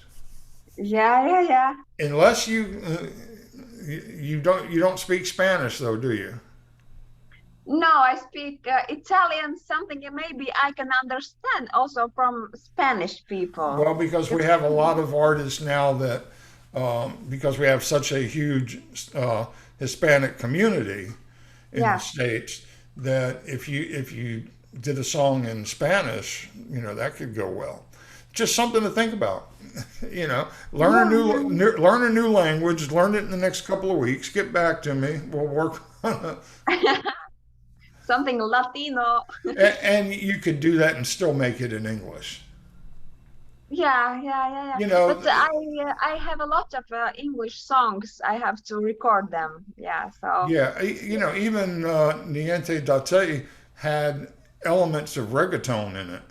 Yeah, yeah, yeah. Unless you don't speak Spanish though, do you? No, I speak Italian, something maybe I can understand also from Spanish people. Well, because we It's, have a lot of artists now that because we have such a huge Hispanic community in the yeah. states that if you did a song in Spanish, that could go well. Just something to think about. Learn a Yeah, new language. Learn it in the next couple of weeks. Get back to me. We'll work on it. yeah. Something Latino. And you could do that and still make it in English. Yeah, yeah, yeah, yeah. You know, But I have a lot of English songs. I have to record them. Yeah, so yeah, even Niente Date had elements of reggaeton in it.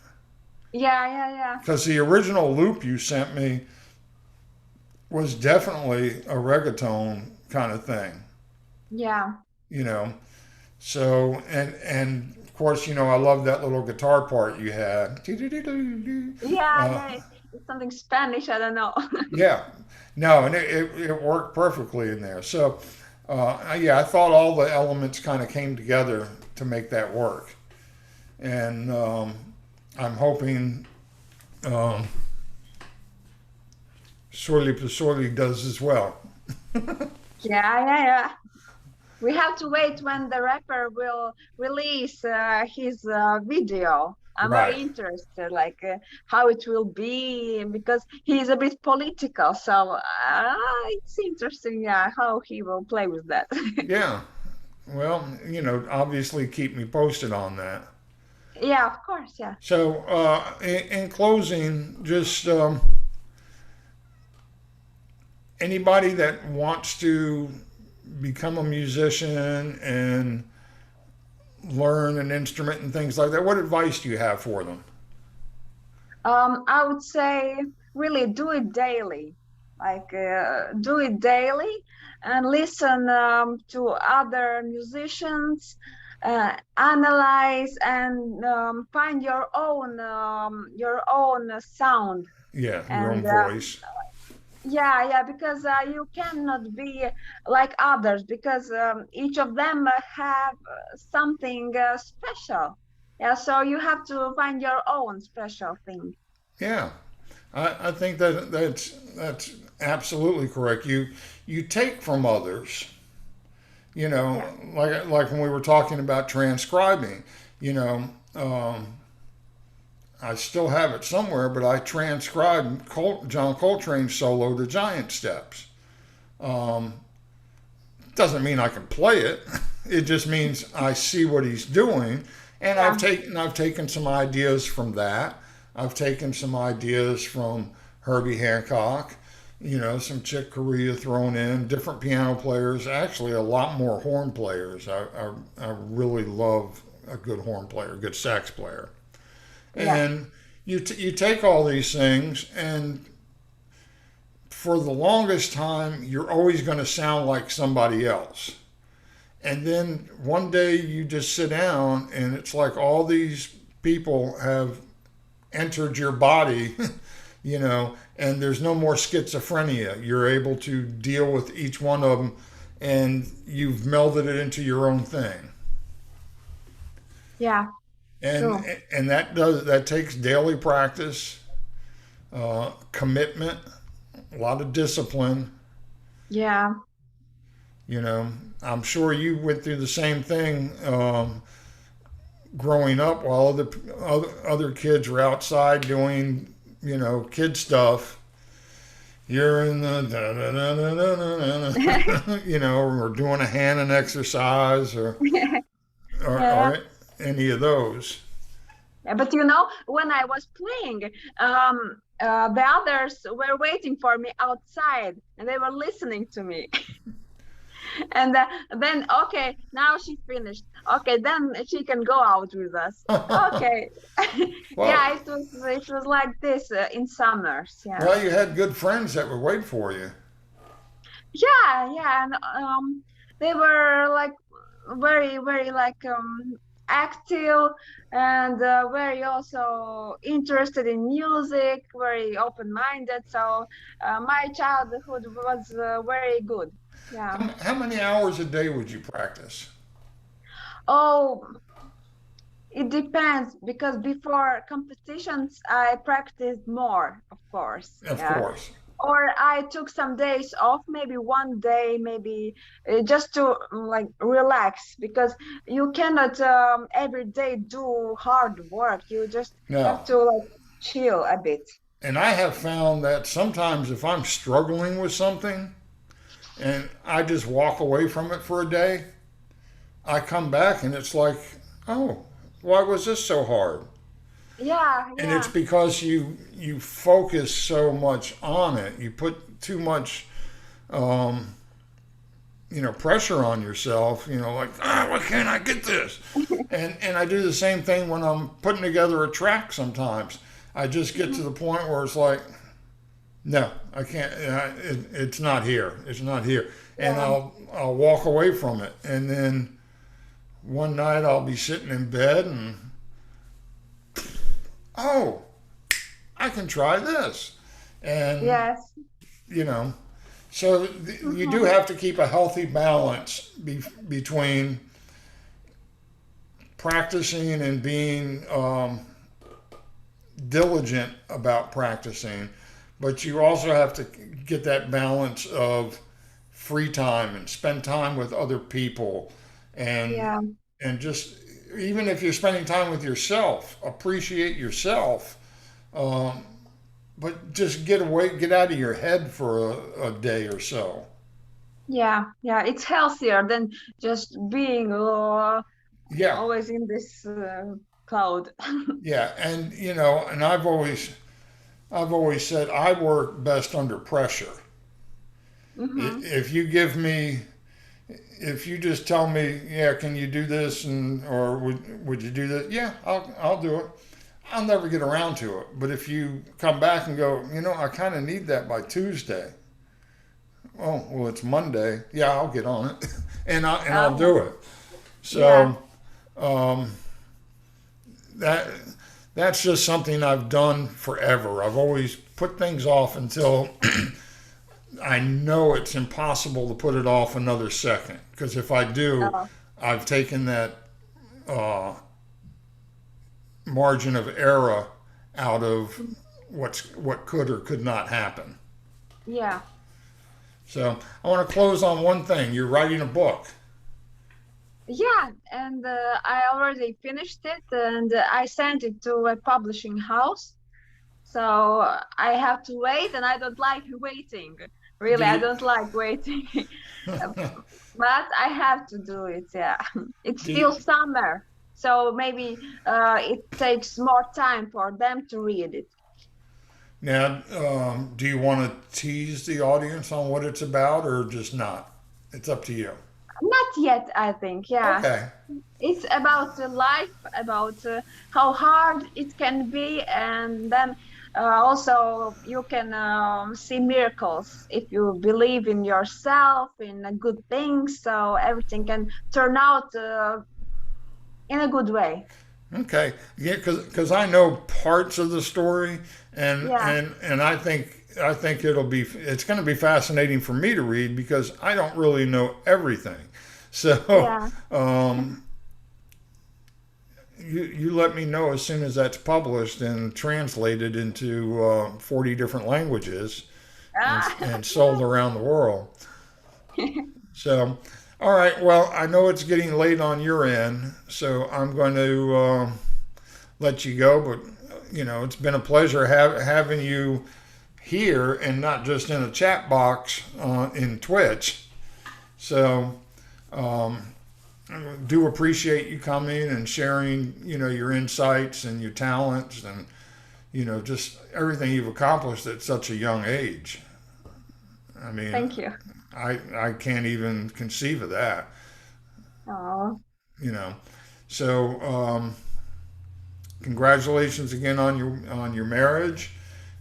yeah, yeah, yeah. Because the original loop you sent me was definitely a reggaeton kind of thing, Yeah. you know. So and of course, I love that little guitar part you had. Yeah, Uh, yeah. It's something Spanish, I don't know. yeah, no, and it worked perfectly in there. So yeah, I thought all the elements kind of came together to make that work, and I'm hoping um, Sorely Sorely does as well. Yeah, yeah, yeah. We have to wait when the rapper will release his video. I'm Right. very interested, like how it will be, because he's a bit political. So it's interesting, yeah, how he will play with that. Yeah. Well, obviously keep me posted on that. Yeah, of course, yeah. So, in closing, just anybody that wants to become a musician and learn an instrument and things like that, what advice do you have for them? I would say really do it daily, like do it daily and listen to other musicians, analyze and find your own sound. Yeah, your And own voice. yeah, yeah, because you cannot be like others because each of them have something special. Yeah, so you have to find your own special thing. Yeah, I think that's absolutely correct. You take from others, Yeah, like when we were talking about transcribing, you know, um, I still have it somewhere, but I transcribed John Coltrane's solo, "The Giant Steps." Um, doesn't mean I can play it. It just means I see what he's doing, and I've yeah, taken some ideas from that. I've taken some ideas from Herbie Hancock. Some Chick Corea thrown in, different piano players. Actually, a lot more horn players. I really love a good horn player, a good sax player. yeah, And you take all these things, and for the longest time, you're always going to sound like somebody else. And then one day you just sit down, and it's like all these people have entered your body, and there's no more schizophrenia. You're able to deal with each one of them, and you've melded it into your own thing. yeah. and true. and that takes daily practice, commitment, a lot of discipline. Yeah. You know, I'm sure you went through the same thing growing up while other kids were outside doing, kid stuff. You're in the da, da, da, da, da, da, da, or doing a hand exercise Yeah. or any of those. Yeah, but when I was playing, the others were waiting for me outside and they were listening to me. And then, okay, now she finished. Okay, then she can go out with us. Okay. well, Yeah, it was like this in summers. Yeah. well, you had good friends that would wait for you. Yeah, and they were like very, very like active and very also interested in music, very open-minded. So my childhood was very good. Yeah. How many hours a day would you practice? Oh, it depends because before competitions I practiced more, of course. Of Yeah. course. Or I took some days off, maybe one day, maybe just to like relax because you cannot every day do hard work. You just have No. to like chill a bit. And I have found that sometimes if I'm struggling with something and I just walk away from it for a day, I come back and it's like, oh, why was this so hard? Yeah, And it's yeah, because you focus so much on it. You put too much um, pressure on yourself, like, why can't I get this? And I do the same thing when I'm putting together a track sometimes. I just get to the point where it's like, no, I can't. It's not here. It's not here, and yeah, I'll walk away from it. And then one night I'll be sitting in bed and oh, I can try this, and yes. you know, so you do Mhm. have to keep a healthy balance between practicing and being diligent about practicing, but you also have to get that balance of free time and spend time with other people and Yeah, just even if you're spending time with yourself, appreciate yourself, um, but just get out of your head for a day or so. yeah. It's healthier than just being Yeah, always in this cloud. yeah, and and I've always said I work best under pressure. Hmm. If you give me if you just tell me, yeah, can you do this, and or would you do that? Yeah, I'll do it. I'll never get around to it. But if you come back and go, I kind of need that by Tuesday. Oh, well, it's Monday. Yeah, I'll get on it, and I'll Oh, do it. yeah, So um, that that's just something I've done forever. I've always put things off until I know it's impossible to put it off another second. Because if I do, oh, I've taken that uh, margin of error out of what could or could not happen. yeah. So I want to close on one thing. You're writing a book. Yeah, and I already finished it and I sent it to a publishing house. So I have to wait and I don't like waiting. Do Really, I you don't like waiting. But I have to do it, yeah. It's do still you, summer, so maybe it takes more time for them to read it. now? Do you want to tease the audience on what it's about, or just not? It's up to you. Not yet, I think, yeah. Okay. It's about life, about how hard it can be, and then also you can see miracles if you believe in yourself, in good things, so everything can turn out in a good way. Okay. Yeah, because I know parts of the story, and Yeah, and and I think it's going to be fascinating for me to read because I don't really know everything. So yeah, um, you let me know as soon as that's published and translated into 40 different languages Ah, and sold around the world. So, all right. Well, I know it's getting late on your end, so I'm going to let you go. But it's been a pleasure having you here and not just in a chat box in Twitch. So, um, I do appreciate you coming and sharing, your insights and your talents and, just everything you've accomplished at such a young age. I mean, thank you. I can't even conceive of that, Oh, you know. So, congratulations again on your marriage,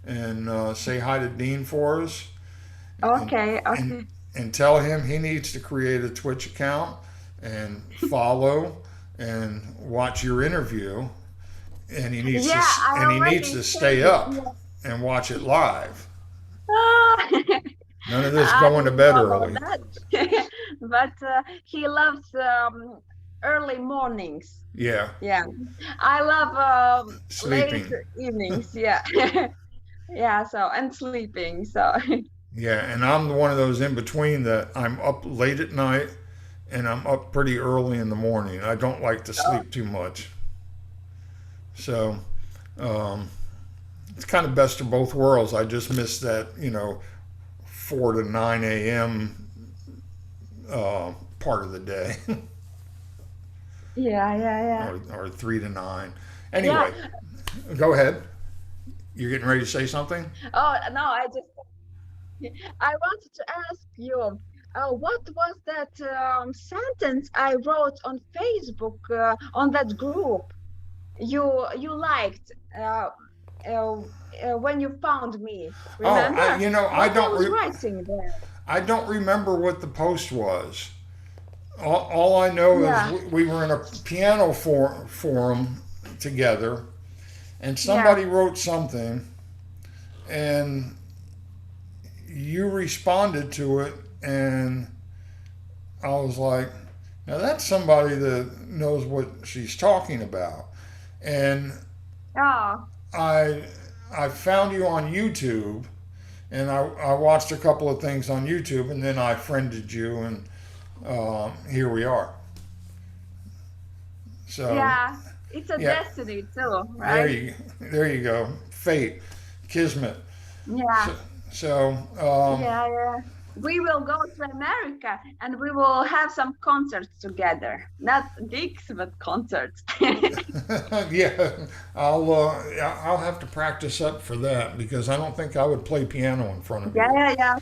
and say hi to Dean for us, and okay, and okay. and tell him he needs to create a Twitch account and follow and watch your interview, and Yeah, I he needs already to said stay it. up Yeah. and watch it live. Ah, None of this I going to don't know bed about early, that, but he loves early mornings. yeah, Yeah, I love late sleeping. evenings. Yeah, yeah. So and sleeping. So Yeah, and I'm the one of those in between that I'm up late at night and I'm up pretty early in the morning. I don't like to sleep too much. So um, it's kind of best of both worlds. I just miss that, 4 to 9 a.m. Part of the day, yeah, yeah, yeah, or 3 to 9. yeah. Anyway, go ahead. You're getting ready to say something? Oh no, I wanted to ask you, what was that sentence I wrote on Facebook on that group you liked uh, when you found me? Oh, Remember what I was writing there? I don't remember what the post was. All I know is Yeah, we were in a piano forum together, and yeah. somebody wrote something, and you responded to it, and I was like, now that's somebody that knows what she's talking about. And Oh, I I found you on YouTube, and I watched a couple of things on YouTube, and then I friended you, and here we are. So yeah. It's a yeah, destiny too, there right? you there you go. Fate, kismet. Yeah, So, so yeah, yeah. We will go to America and we will have some concerts together. Not gigs, but concerts. yeah, I'll have to practice up for that because I don't think I would play piano in front of Yeah, you. yeah, yeah.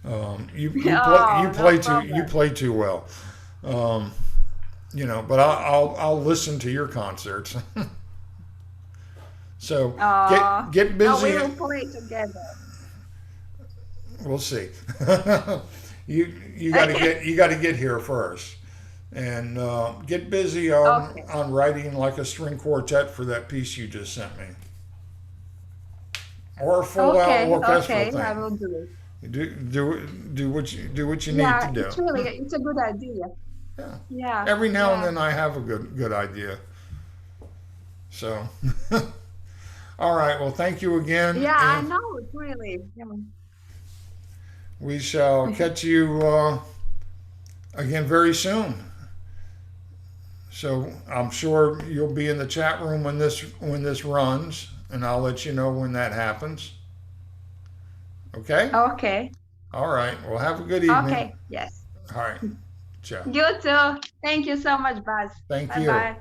Oh, no You problem. play too well. Um, but I'll listen to your concerts. So get No, we busy. will play together. We'll see. You got to get here first, and get busy Okay. on writing like a string quartet for that piece you just sent me, or a full out Okay, orchestral okay, I thing. will do it. Do what you need to Yeah, do. it's a good idea. Yeah. Yeah, Every now and yeah. then I have a good idea. So, all right. Well, thank you again, Yeah, I and know it really. Yeah. we shall catch you again very soon. So I'm sure you'll be in the chat room when this runs, and I'll let you know when that happens. Okay. Okay. All right. Well, have a good evening. Okay. Yes. All right. Ciao. You too. Thank you so much, Buzz. Thank Bye you. bye.